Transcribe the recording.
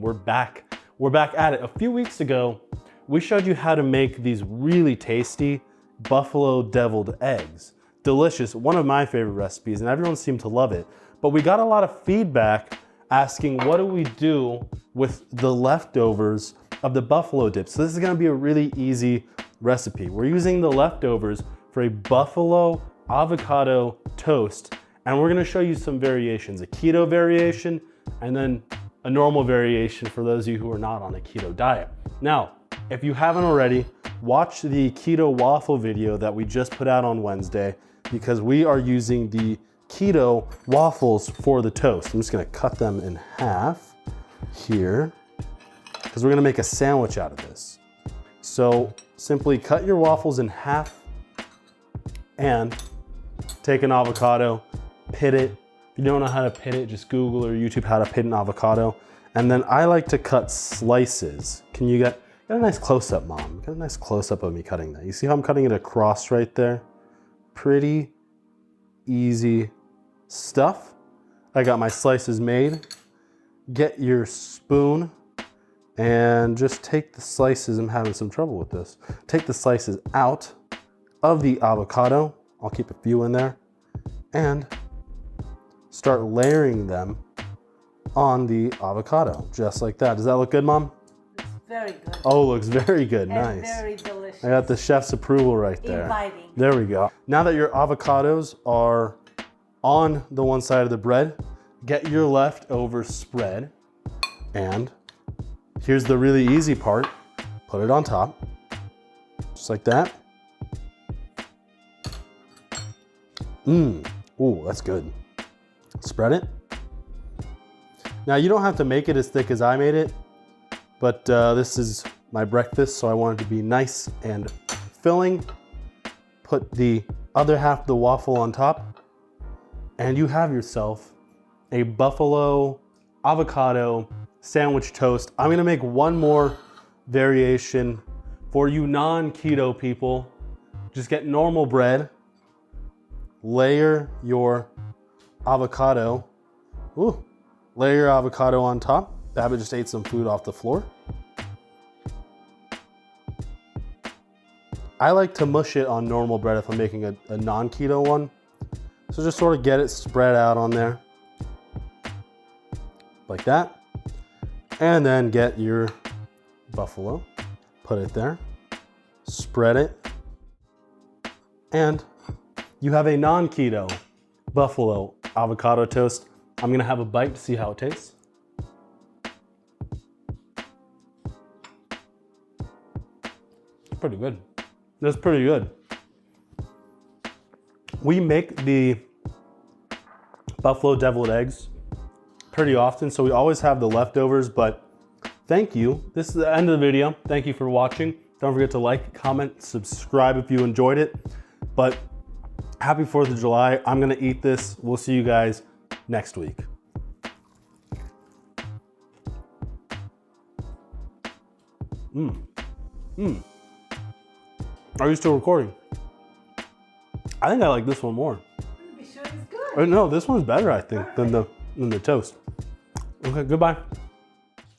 We're back at it. A few weeks ago, we showed you how to make these really tasty buffalo deviled eggs. Delicious, one of my favorite recipes, and everyone seemed to love it. But we got a lot of feedback asking, what do we do with the leftovers of the buffalo dip? So this is gonna be a really easy recipe. We're using the leftovers for a buffalo avocado toast, and we're gonna show you some variations, a keto variation, and then a normal variation for those of you who are not on a keto diet. Now, if you haven't already, watch the Keto Waffle video that we just put out on Wednesday, because we are using the keto waffles for the toast. I'm just gonna cut them in half here, because we're gonna make a sandwich out of this. So simply cut your waffles in half and take an avocado, pit it. If you don't know how to pit it, just Google or YouTube how to pit an avocado. And then I like to cut slices. Can you get a nice close-up, Mom? Get a nice close-up of me cutting that. You see how I'm cutting it across right there? Pretty easy stuff. I got my slices made. Get your spoon and just take the slices. I'm having some trouble with this. Take the slices out of the avocado. I'll keep a few in there. And start layering them on the avocado, just like that. Does that look good, Mom? It's very good. Oh, looks very good, And nice. very delicious. I got the chef's approval right there. Inviting. There we go. Now that your avocados are on the one side of the bread, get your leftover spread, and here's the really easy part. Put it on top, just like that. Ooh, that's good. Spread it. Now you don't have to make it as thick as I made it, but this is my breakfast, so I want it to be nice and filling. Put the other half of the waffle on top, and you have yourself a buffalo avocado sandwich toast. I'm gonna make one more variation for you non-keto people. Just get normal bread, layer your avocado. Ooh, layer your avocado on top. Babbitt just ate some food off the floor. I like to mush it on normal bread if I'm making a non-keto one. So just sort of get it spread out on there. Like that. And then get your buffalo, put it there, spread it, and you have a non-keto buffalo avocado toast. I'm gonna have a bite to see how it tastes. It's pretty good. That's pretty good. We make the buffalo deviled eggs pretty often, so we always have the leftovers, but thank you. This is the end of the video. Thank you for watching. Don't forget to like, comment, subscribe if you enjoyed it. But happy 4th of July. I'm gonna eat this. We'll see you guys next week. Are you still recording? I think I like this one more. Be sure it's good. No, this one's better, I think, than the toast. Okay, goodbye.